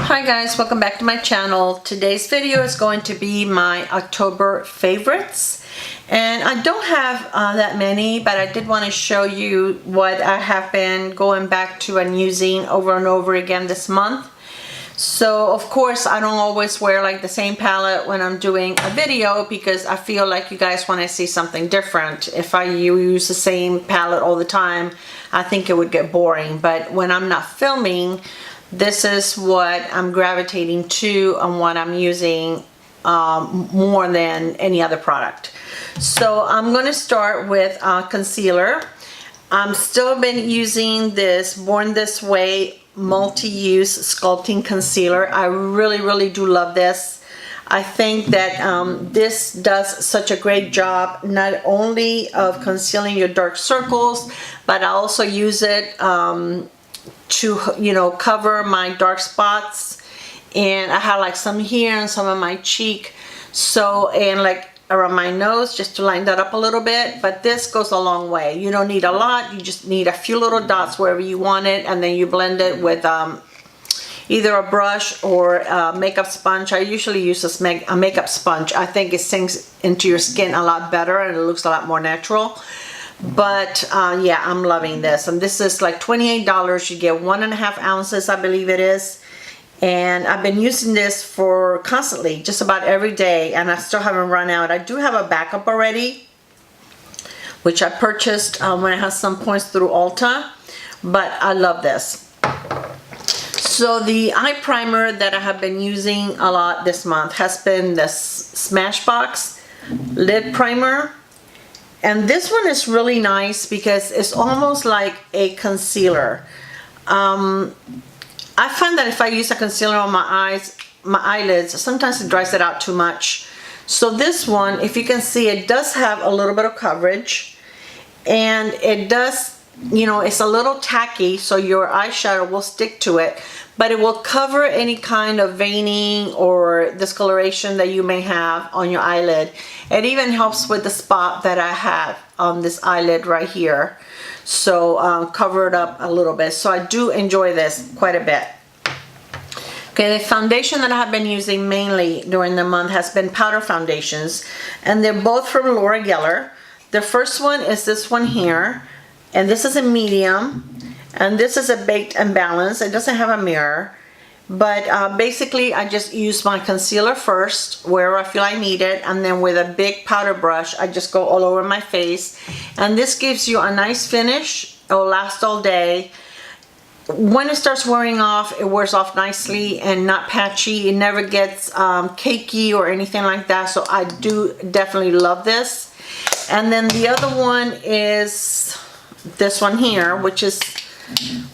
Hi guys, welcome back to my channel. Today's video is going to be my October favorites, and I don't have that many, but I did want to show you what I have been going back to and using over and over again this month. So of course I don't always wear like the same palette when I'm doing a video because I feel like you guys want to see something different. If I use the same palette all the time, I think it would get boring. But when I'm not filming, this is what I'm gravitating to and what I'm using more than any other product. So I'm going to start with concealer. I'm still been using this Born This Way multi-use sculpting concealer. I really do love this. I think that this does such a great job not only of concealing your dark circles, but I also use it to, you know, cover my dark spots, and I have like some here and some on my cheek, so, and like around my nose, just to line that up a little bit. But this goes a long way. You don't need a lot, you just need a few little dots wherever you want it, and then you blend it with either a brush or a makeup sponge. I usually use a makeup sponge. I think it sinks into your skin a lot better and it looks a lot more natural. But yeah, I'm loving this, and this is like $28. You get 1.5 ounces, I believe it is, and I've been using this for constantly, just about every day, and I still haven't run out. I do have a backup already, which I purchased when I had some points through Ulta, but I love this. So the eye primer that I have been using a lot this month has been this Smashbox lid primer. And this one is really nice because it's almost like a concealer. I find that if I use a concealer on my eyes, my eyelids, sometimes it dries it out too much. So this one, if you can see, it does have a little bit of coverage, and it does, you know, it's a little tacky, so your eyeshadow will stick to it, but it will cover any kind of veining or discoloration that you may have on your eyelid. It even helps with the spot that I have on this eyelid right here. So cover it up a little bit. So I do enjoy this quite a bit. Okay, the foundation that I have been using mainly during the month has been powder foundations, and they're both from Laura Geller. The first one is this one here, and this is a medium, and this is a Baked and Balanced. It doesn't have a mirror, but basically I just use my concealer first where I feel I need it, and then with a big powder brush I just go all over my face, and this gives you a nice finish. It will last all day. When it starts wearing off, it wears off nicely and not patchy. It never gets cakey or anything like that, so I do definitely love this. And then the other one is this one here, which is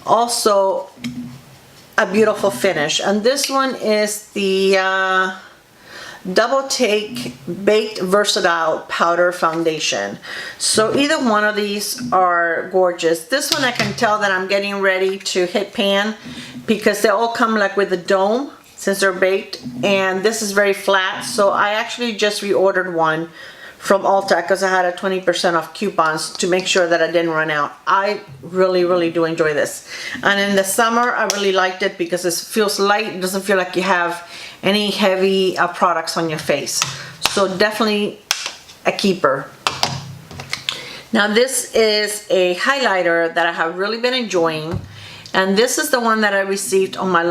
also a beautiful finish, and this one is the Double Take Baked Versatile Powder Foundation. So either one of these are gorgeous. This one I can tell that I'm getting ready to hit pan because they all come like with a dome since they're baked, and this is very flat, so I actually just reordered one from Ulta because I had a 20% off coupons to make sure that I didn't run out. I really do enjoy this. And in the summer, I really liked it because it feels light. It doesn't feel like you have any heavy products on your face. So definitely a keeper. Now this is a highlighter that I have really been enjoying. And this is the one that I received on my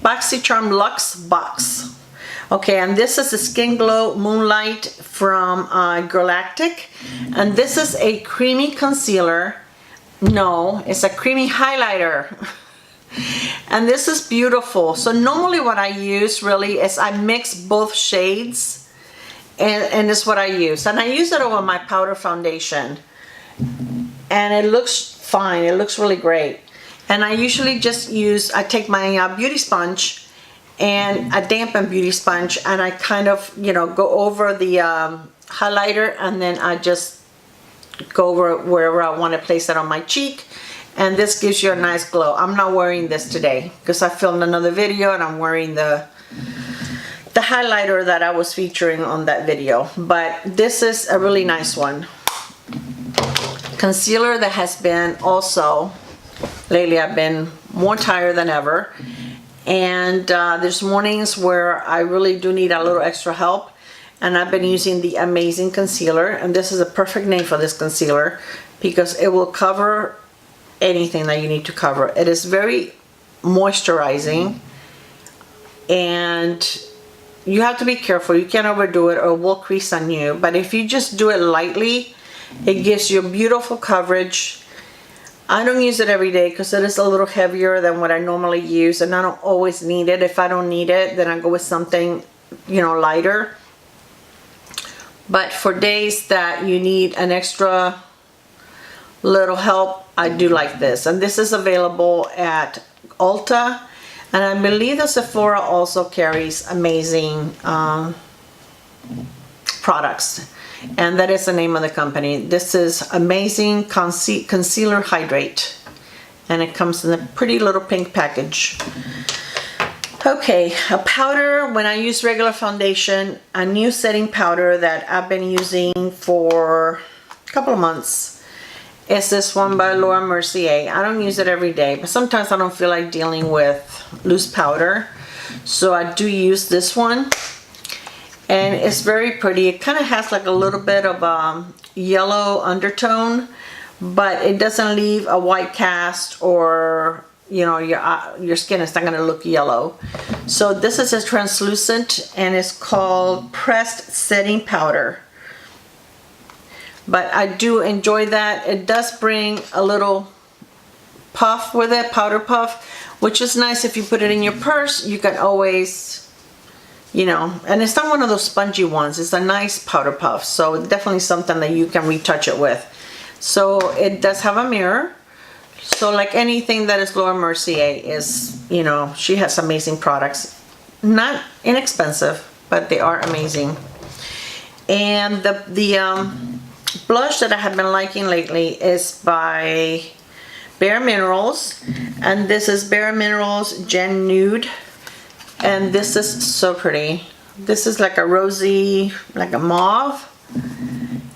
BoxyCharm Luxe box. Okay, and this is the Skin Glow Moonlight from Galactic, and this is a creamy concealer. No, it's a creamy highlighter. And this is beautiful. So normally what I use really is I mix both shades, and this is what I use. And I use it over my powder foundation, and it looks fine. It looks really great. And I usually just use, I take my beauty sponge and a dampened beauty sponge, and I kind of, you know, go over the highlighter, and then I just go over wherever I want to place it on my cheek, and this gives you a nice glow. I'm not wearing this today because I filmed another video and I'm wearing the highlighter that I was featuring on that video, but this is a really nice one. Concealer that has been also lately I've been more tired than ever. And there's mornings where I really do need a little extra help. And I've been using the Amazing Concealer. And this is a perfect name for this concealer because it will cover anything that you need to cover. It is very moisturizing. And you have to be careful. You can't overdo it or it will crease on you. But if you just do it lightly, it gives you beautiful coverage. I don't use it every day because it is a little heavier than what I normally use, and I don't always need it. If I don't need it, then I go with something, you know, lighter. But for days that you need an extra little help, I do like this. And this is available at Ulta, and I believe the Sephora also carries amazing products. And that is the name of the company. This is Amazing Concealer Hydrate. And it comes in a pretty little pink package. Okay, a powder. When I use regular foundation, a new setting powder that I've been using for a couple of months is this one by Mercier. I don't use it every day, but sometimes I don't feel like dealing with loose powder. So I do use this one. And it's very pretty. It kind of has like a little bit of a yellow undertone, but it doesn't leave a white cast, or you know, your skin is not going to look yellow. So this is a translucent, and it's called Pressed Setting Powder. But I do enjoy that. It does bring a little puff with it, powder puff, which is nice if you put it in your purse. You can always, you know, and it's not one of those spongy ones. It's a nice powder puff. So it's definitely something that you can retouch it with. So it does have a mirror. So like anything that is Laura Mercier is, you know, she has amazing products. Not inexpensive, but they are amazing. And the blush that I have been liking lately is by Bare Minerals. And this is Bare Minerals Gen Nude. And this is so pretty. This is like a rosy, like a mauve,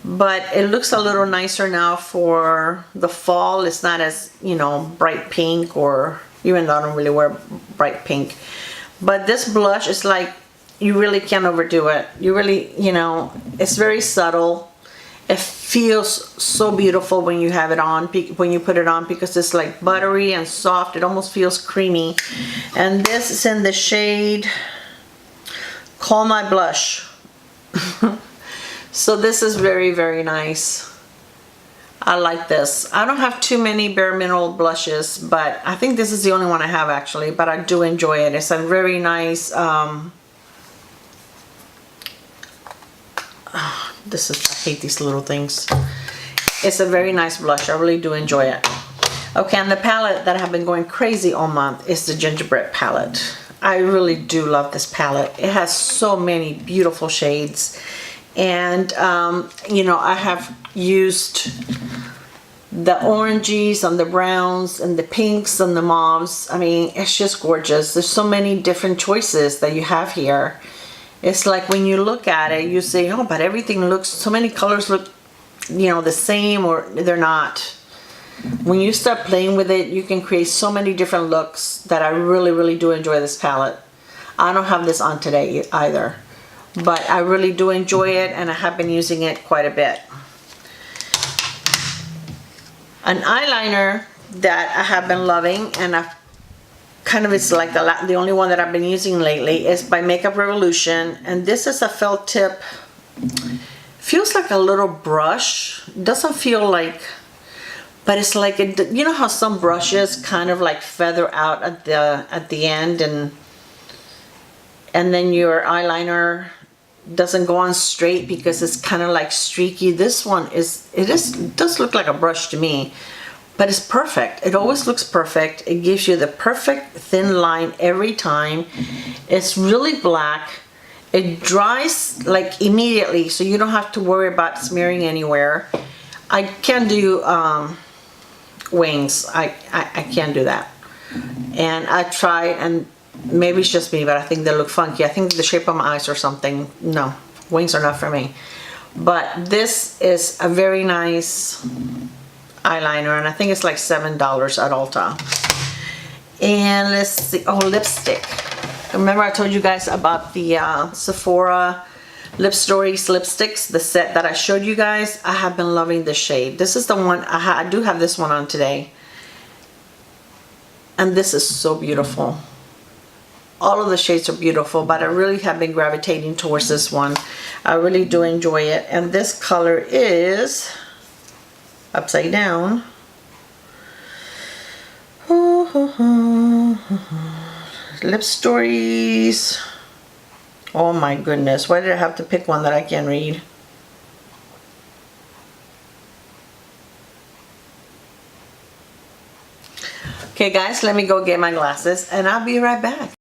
but it looks a little nicer now for the fall. It's not as, you know, bright pink, or even though I don't really wear bright pink. But this blush is like, you really can't overdo it. You really, you know, it's very subtle. It feels so beautiful when you have it on, when you put it on, because it's like buttery and soft. It almost feels creamy. And this is in the shade Call My Blush. So this is very, very nice. I like this. I don't have too many Bare Mineral blushes, but I think this is the only one I have actually, but I do enjoy it. It's a very nice, this is, I hate these little things. It's a very nice blush. I really do enjoy it. Okay, and the palette that I have been going crazy all month is the Gingerbread palette. I really do love this palette. It has so many beautiful shades. And, you know, I have used the oranges and the browns and the pinks and the mauves. I mean, it's just gorgeous. There's so many different choices that you have here. It's like when you look at it, you say, oh, but everything looks, so many colors look, you know, the same, or they're not. When you start playing with it, you can create so many different looks that I really, really do enjoy this palette. I don't have this on today either, but I really do enjoy it, and I have been using it quite a bit. An eyeliner that I have been loving, and I've kind of, it's like the only one that I've been using lately, is by Makeup Revolution. And this is a felt tip. Feels like a little brush. Doesn't feel like, but it's like, you know how some brushes kind of like feather out at the end, and then your eyeliner doesn't go on straight because it's kind of like streaky. This one it does look like a brush to me. But it's perfect. It always looks perfect. It gives you the perfect thin line every time. It's really black. It dries like immediately, so you don't have to worry about smearing anywhere. I can't do wings. I can't do that. And I tried, and maybe it's just me, but I think they look funky. I think the shape of my eyes or something. No, wings are not for me. But this is a very nice eyeliner, and I think it's like $7 at Ulta. And let's see, oh, lipstick. Remember I told you guys about the Sephora Lipstories lipsticks, the set that I showed you guys? I have been loving this shade. This is the one, I do have this one on today. And this is so beautiful. All of the shades are beautiful, but I really have been gravitating towards this one. I really do enjoy it. And this color is Upside Down. Lipstories. Oh my goodness, why did I have to pick one that I can't read? Okay guys, let me go get my glasses and I'll be right back.